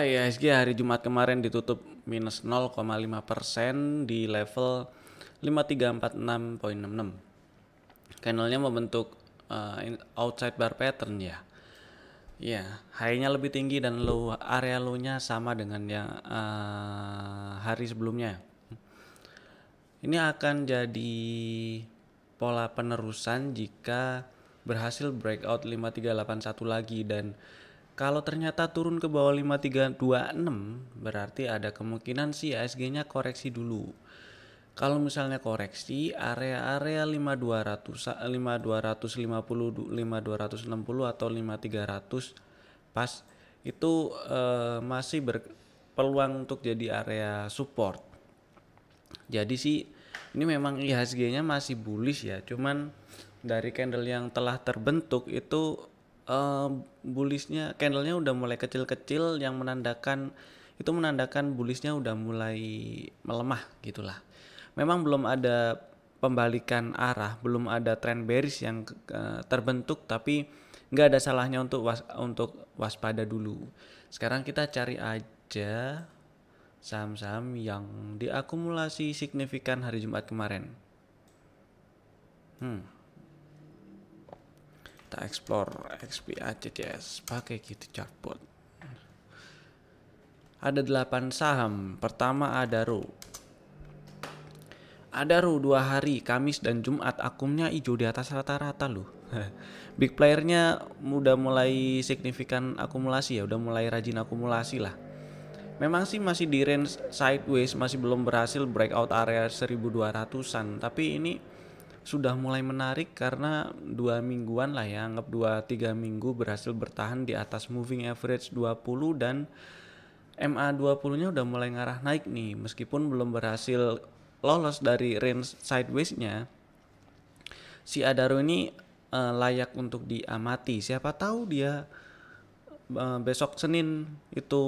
IHSG hari Jumat kemarin ditutup minus 0,5% di level 5346,66. Candlenya membentuk outside bar pattern ya. Ya, high-nya lebih tinggi dan area low-nya sama dengan yang hari sebelumnya. Ini akan jadi pola penerusan jika berhasil breakout 5381 lagi, dan kalau ternyata turun ke bawah 5326 berarti ada kemungkinan sih IHSG-nya koreksi dulu. Kalau misalnya koreksi area-area 5200, 5250, 5260 atau 5300 pas itu masih berpeluang untuk jadi area support. Jadi sih ini memang IHSG-nya masih bullish ya, cuman dari candle yang telah terbentuk itu bullishnya candlenya udah mulai kecil-kecil yang menandakan bullishnya udah mulai melemah gitulah. Memang belum ada pembalikan arah, belum ada trend bearish yang terbentuk, tapi nggak ada salahnya untuk waspada dulu. Sekarang kita cari aja saham-saham yang diakumulasi signifikan hari Jumat kemarin. Kita explore XPACCS pakai gitu chartboard. Ada 8 saham. Pertama Adaro. Adaro 2 hari, Kamis dan Jumat akumnya hijau di atas rata-rata loh. Big playernya udah mulai signifikan akumulasi ya, udah mulai rajin akumulasi lah. Memang sih masih di range sideways, masih belum berhasil breakout area 1200-an, tapi ini sudah mulai menarik karena 2 mingguan lah ya, anggap 2-3 minggu berhasil bertahan di atas moving average 20 dan MA20 nya udah mulai ngarah naik nih, meskipun belum berhasil lolos dari range sideways-nya. Si Adaro ini layak untuk diamati. Siapa tahu dia besok Senin itu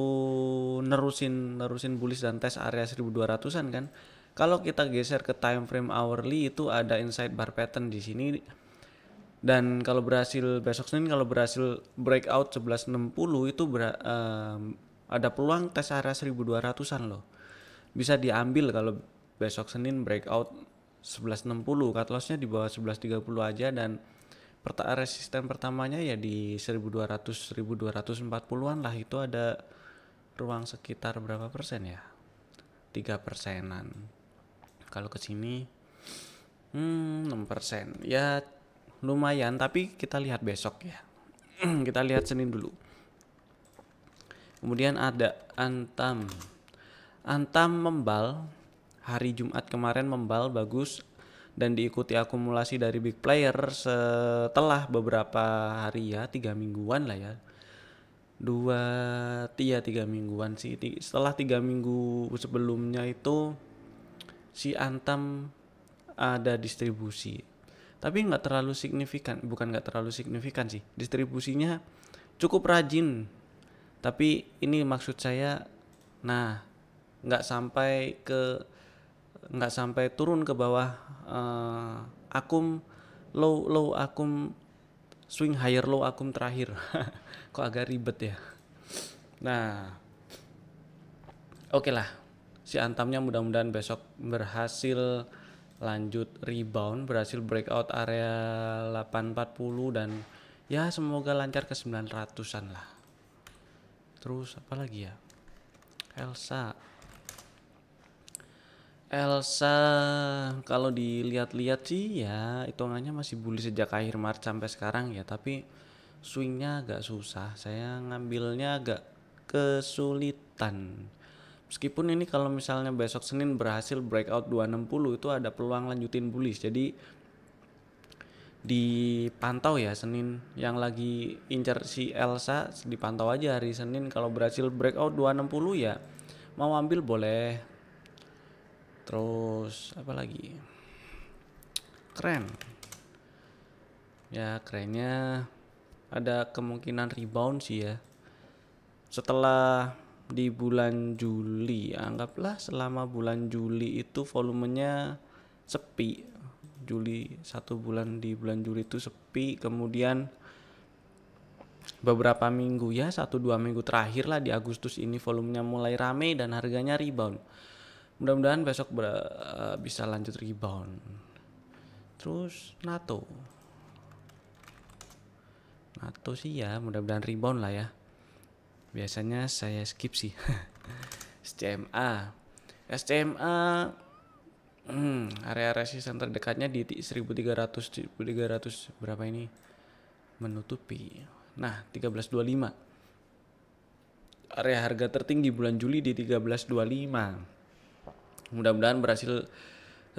nerusin bullish dan tes area 1200-an kan. Kalau kita geser ke time frame hourly itu ada inside bar pattern di sini. Dan kalau berhasil besok Senin, kalau berhasil breakout 1160 itu ada peluang tes area 1200-an loh. Bisa diambil kalau besok Senin breakout 1160, cut loss-nya di bawah 1130 aja, dan resisten pertamanya ya di 1240-an lah. Itu ada ruang sekitar berapa persen ya? 3%-an. Kalau ke sini 6%. Ya lumayan, tapi kita lihat besok ya. Kita lihat Senin dulu. Kemudian ada Antam. Antam membal hari Jumat kemarin, membal bagus dan diikuti akumulasi dari big player setelah beberapa hari ya, 3 mingguan lah ya. 3 mingguan sih. Setelah 3 minggu sebelumnya itu si Antam ada distribusi. Tapi nggak terlalu signifikan, bukan nggak terlalu signifikan sih. Distribusinya cukup rajin. Tapi ini maksud saya, nah nggak sampai turun ke bawah akum low akum swing higher low akum terakhir. Kok agak ribet ya. Nah oke lah, si Antamnya mudah-mudahan besok berhasil lanjut rebound, berhasil breakout area 840 dan ya semoga lancar ke 900-an lah. Terus apa lagi ya? Elsa kalau dilihat-lihat sih ya hitungannya masih bullish sejak akhir Maret sampai sekarang ya, tapi swingnya agak susah. Saya ngambilnya agak kesulitan. Meskipun ini kalau misalnya besok Senin berhasil breakout 260 itu ada peluang lanjutin bullish. Jadi dipantau ya Senin, yang lagi incer si Elsa dipantau aja hari Senin. Kalau berhasil breakout 260 ya mau ambil boleh. Terus apa lagi? Keren ya, kerennya ada kemungkinan rebound sih ya setelah di bulan Juli. Anggaplah selama bulan Juli itu volumenya sepi. Juli 1 bulan, di bulan Juli itu sepi. Kemudian beberapa minggu ya, 1-2 minggu terakhir lah di Agustus ini volumenya mulai rame dan harganya rebound. Mudah-mudahan besok bisa lanjut rebound. Terus NATO sih ya, mudah-mudahan rebound lah ya. Biasanya saya skip sih. SCMA area resisten terdekatnya di 1300 berapa ini menutupi. Nah, 1325. Area harga tertinggi bulan Juli di 1325. Mudah-mudahan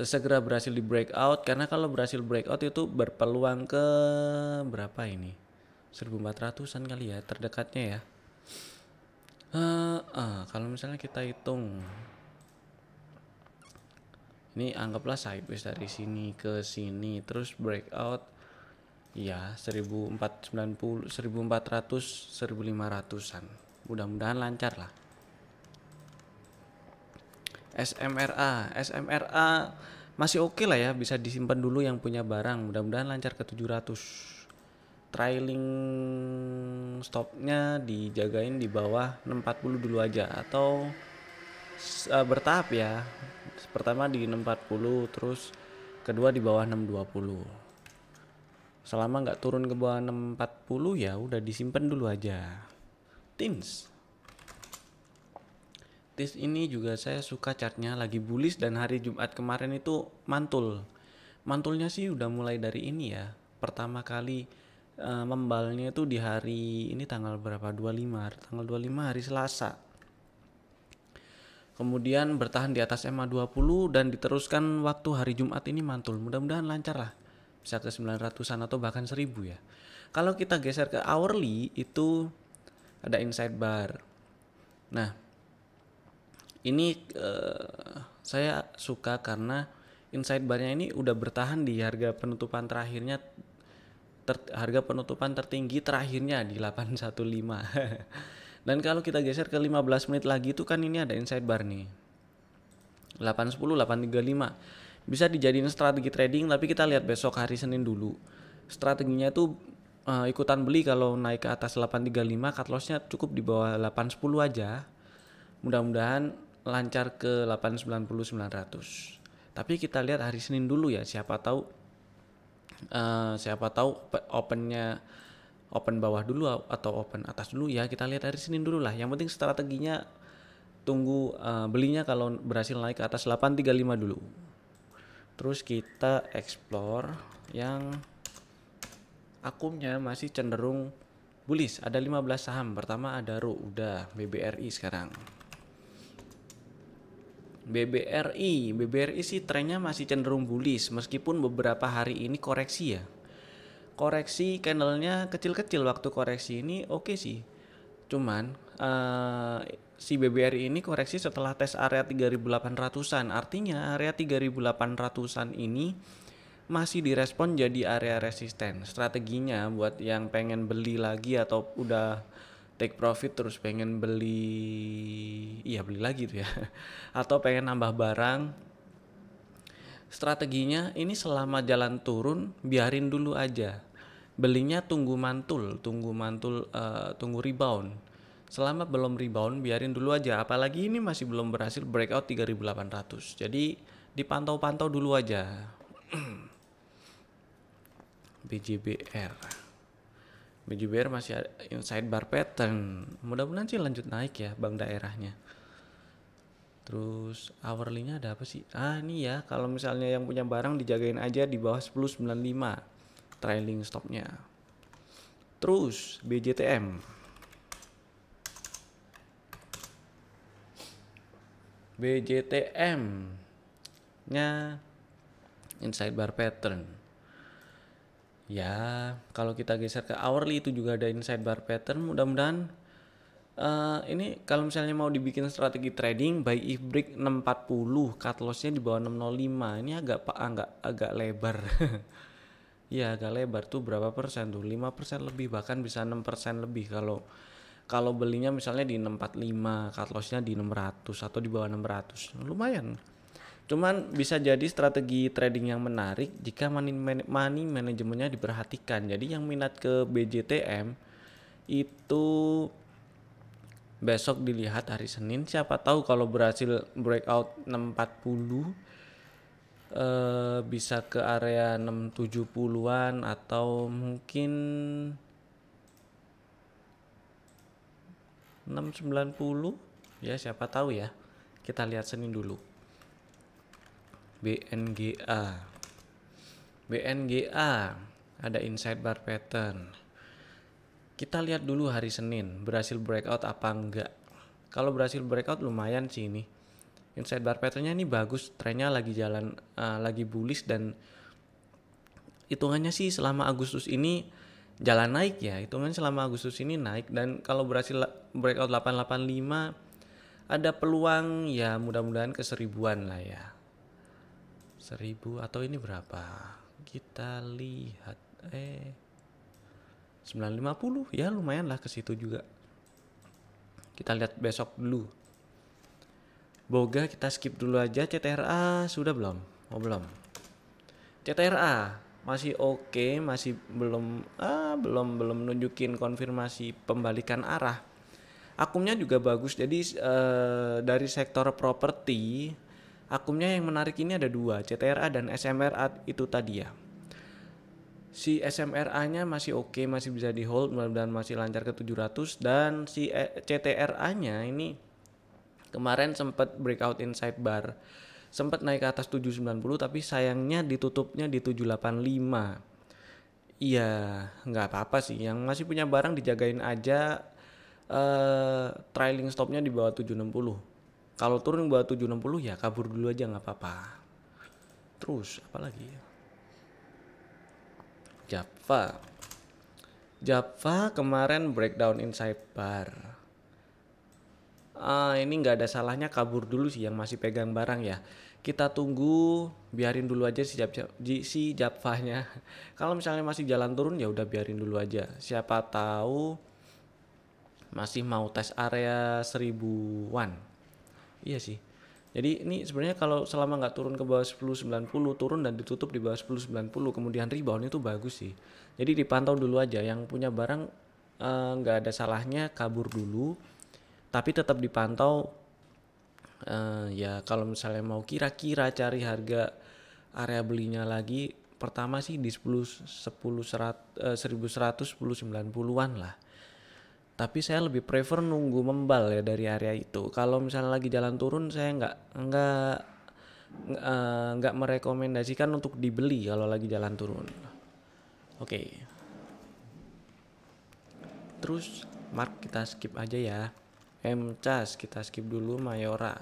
segera berhasil di breakout, karena kalau berhasil breakout itu berpeluang ke berapa ini? 1400-an kali ya terdekatnya ya. Kalau misalnya kita hitung, ini anggaplah sideways dari sini ke sini terus breakout ya 1490, 1400, 1500-an. Mudah-mudahan lancar lah. SMRA masih oke lah ya, bisa disimpan dulu yang punya barang. Mudah-mudahan lancar ke 700. Trailing stopnya dijagain di bawah 640 dulu aja, atau bertahap ya. Pertama di 640, terus kedua di bawah 620. Selama nggak turun ke bawah 640 ya udah disimpan dulu aja. Tins ini juga saya suka chartnya, lagi bullish, dan hari Jumat kemarin itu mantulnya sih udah mulai dari ini ya. Pertama kali membalnya itu di hari ini tanggal berapa, 25 hari Selasa. Kemudian bertahan di atas MA20 dan diteruskan waktu hari Jumat ini mantul. Mudah-mudahan lancar lah, bisa ke 900-an atau bahkan 1000 ya. Kalau kita geser ke hourly itu ada inside bar. Nah, ini saya suka karena inside barnya ini udah bertahan di harga penutupan terakhirnya, harga penutupan tertinggi terakhirnya di 815. Dan kalau kita geser ke 15 menit lagi itu kan ini ada inside bar nih 810, 835. Bisa dijadiin strategi trading, tapi kita lihat besok hari Senin dulu. Strateginya tuh ikutan beli kalau naik ke atas 835, cut lossnya cukup di bawah 810 aja. Mudah-mudahan lancar ke 890, 900. Tapi kita lihat hari Senin dulu ya, siapa tahu open bawah dulu atau open atas dulu ya. Kita lihat hari Senin dulu lah. Yang penting strateginya tunggu belinya kalau berhasil naik ke atas 835 dulu. Terus kita explore yang akumnya masih cenderung bullish. Ada 15 saham. Pertama ada RU, udah BBRI sekarang. BBRI sih trennya masih cenderung bullish meskipun beberapa hari ini koreksi ya. Koreksi candlenya kecil-kecil waktu koreksi ini oke sih. Cuman si BBRI ini koreksi setelah tes area 3800-an. Artinya area 3800-an ini masih direspon jadi area resisten. Strateginya buat yang pengen beli lagi atau udah take profit terus pengen beli lagi tuh ya. Atau pengen nambah barang. Strateginya ini selama jalan turun biarin dulu aja. Belinya tunggu rebound. Selama belum rebound biarin dulu aja. Apalagi ini masih belum berhasil breakout 3800. Jadi dipantau-pantau dulu aja. BJBR masih ada inside bar pattern. Mudah-mudahan sih lanjut naik ya bank daerahnya. Terus hourly-nya ada apa sih? Ini ya, kalau misalnya yang punya barang dijagain aja di bawah 10.95 trailing stopnya. Terus BJTM nya inside bar pattern. Ya, kalau kita geser ke hourly itu juga ada inside bar pattern. Mudah-mudahan ini kalau misalnya mau dibikin strategi trading, buy if break 640, cut lossnya di bawah 605. Ini agak lebar. Iya, agak lebar tuh, berapa persen tuh? 5% lebih, bahkan bisa 6% lebih kalau belinya misalnya di 645, cut lossnya di 600 atau di bawah 600. Lumayan. Cuman bisa jadi strategi trading yang menarik jika money manajemennya diperhatikan. Jadi yang minat ke BJTM itu besok dilihat hari Senin, siapa tahu kalau berhasil breakout 640 bisa ke area 670-an atau mungkin 690 ya, siapa tahu ya. Kita lihat Senin dulu. BNGA ada inside bar pattern. Kita lihat dulu hari Senin berhasil breakout apa enggak. Kalau berhasil breakout lumayan sih ini. Inside bar patternnya ini bagus, trennya lagi jalan, lagi bullish, dan hitungannya sih selama Agustus ini jalan naik ya. Hitungannya selama Agustus ini naik, dan kalau berhasil breakout 885 ada peluang ya, mudah-mudahan ke 1000-an lah ya. 1000 atau ini berapa? Kita lihat 950 ya, lumayan lah ke situ juga. Kita lihat besok dulu. Boga kita skip dulu aja. CTRA sudah belum? Oh belum. CTRA masih oke, masih belum nunjukin konfirmasi pembalikan arah. Akumnya juga bagus. Jadi dari sektor properti, akumnya yang menarik ini ada dua, CTRA dan SMRA itu tadi ya. Si SMRA-nya masih oke, masih bisa di hold, mudah-mudahan masih lancar ke 700, dan si CTRA-nya ini kemarin sempat breakout inside bar. Sempat naik ke atas 790, tapi sayangnya ditutupnya di 785. Iya, nggak apa-apa sih. Yang masih punya barang dijagain aja, trailing stopnya di bawah 760. Kalau turun di bawah 760 ya kabur dulu aja, nggak apa-apa. Terus apa lagi ya? Java kemarin breakdown inside bar. Ini nggak ada salahnya kabur dulu sih yang masih pegang barang ya. Kita tunggu, biarin dulu aja si Javanya. Kalau misalnya masih jalan turun ya udah biarin dulu aja. Siapa tahu masih mau tes area 1000-an. Iya sih. Jadi ini sebenarnya kalau selama nggak turun ke bawah 1090, turun dan ditutup di bawah 1090 kemudian rebound, itu bagus sih. Jadi dipantau dulu aja. Yang punya barang nggak ada salahnya kabur dulu, tapi tetap dipantau. Ya kalau misalnya mau kira-kira cari harga area belinya lagi, pertama sih di 1100 1090-an lah. Tapi saya lebih prefer nunggu membal ya dari area itu. Kalau misalnya lagi jalan turun, saya nggak merekomendasikan untuk dibeli kalau lagi jalan turun. Oke. Terus mark kita skip aja ya. MCAS kita skip dulu. Mayora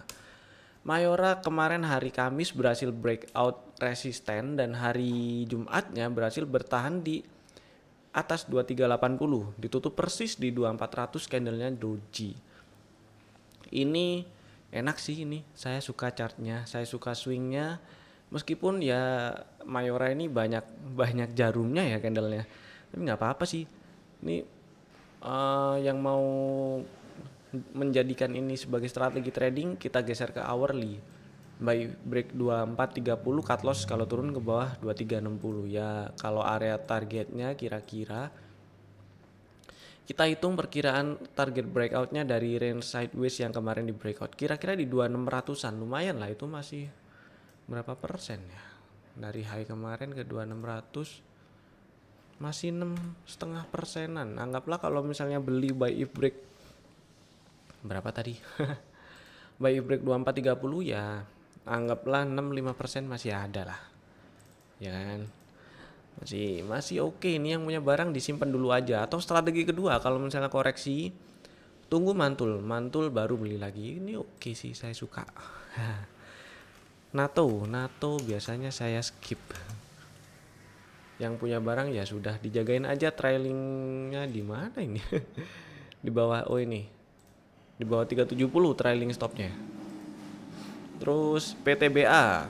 kemarin hari Kamis berhasil breakout resisten, dan hari Jumatnya berhasil bertahan di atas 2380, ditutup persis di 2400 candlenya doji. Ini enak sih, ini saya suka chartnya, saya suka swingnya, meskipun ya Mayora ini banyak jarumnya ya candlenya, tapi nggak apa-apa sih. Ini yang mau menjadikan ini sebagai strategi trading, kita geser ke hourly. Buy break 2430, cut loss kalau turun ke bawah 2360 ya. Kalau area targetnya kira-kira kita hitung perkiraan target breakoutnya dari range sideways yang kemarin di breakout, kira-kira di 2600-an. Lumayan lah, itu masih berapa persen ya dari high kemarin ke 2600, masih 6,5%. Anggaplah kalau misalnya beli buy if break berapa tadi buy if break 2430 ya, anggaplah 65% masih ada lah ya kan. Masih oke. Ini yang punya barang disimpan dulu aja. Atau strategi kedua, kalau misalnya koreksi, tunggu mantul baru beli lagi. Ini oke sih, saya suka. NATO biasanya saya skip. Yang punya barang ya sudah dijagain aja. Trailingnya di mana ini? Di bawah, ini di bawah 370 trailing stopnya. Terus PTBA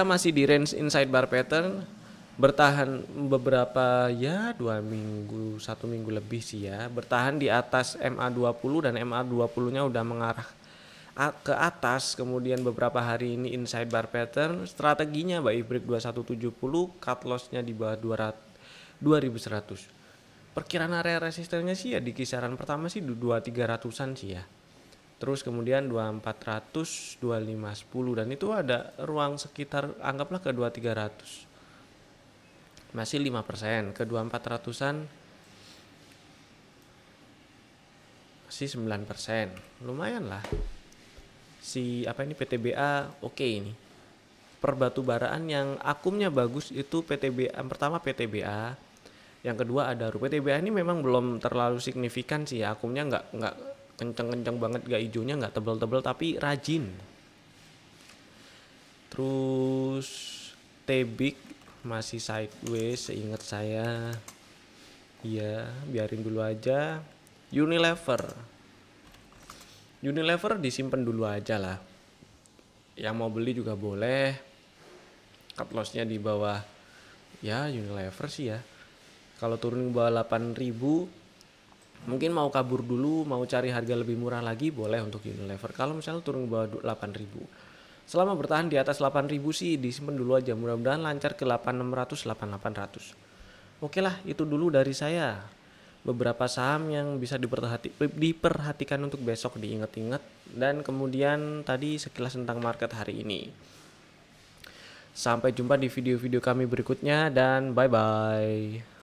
masih di range inside bar pattern, bertahan beberapa ya 2 minggu, 1 minggu lebih sih ya, bertahan di atas MA20, dan MA20-nya udah mengarah ke atas. Kemudian beberapa hari ini inside bar pattern, strateginya buy break 2170, cut loss-nya di bawah 2100. perkiraan area resistennya sih ya di kisaran pertama sih 2300-an sih ya. Terus kemudian 2400, 2510 dan itu ada ruang sekitar anggaplah ke 2300. Masih 5%, ke 2400-an masih 9%. Lumayan lah. Si apa ini PTBA oke ini. Perbatubaraan yang akumnya bagus itu PTBA, pertama PTBA, yang kedua Adaro. PTBA ini memang belum terlalu signifikan sih ya, akumnya nggak kenceng-kenceng banget, nggak hijaunya nggak tebel-tebel tapi rajin. Terus Tbik masih sideways seingat saya, iya biarin dulu aja. Unilever disimpan dulu aja lah, yang mau beli juga boleh. Cut lossnya di bawah ya Unilever sih ya. Kalau turun ke bawah 8.000 mungkin mau kabur dulu, mau cari harga lebih murah lagi boleh untuk Unilever. Kalau misalnya turun ke bawah 8.000, selama bertahan di atas 8.000 sih disimpan dulu aja. Mudah-mudahan lancar ke 8600, 8800. Oke lah, itu dulu dari saya. Beberapa saham yang bisa diperhatikan untuk besok, diingat-ingat. Dan kemudian tadi sekilas tentang market hari ini. Sampai jumpa di video-video kami berikutnya dan bye-bye.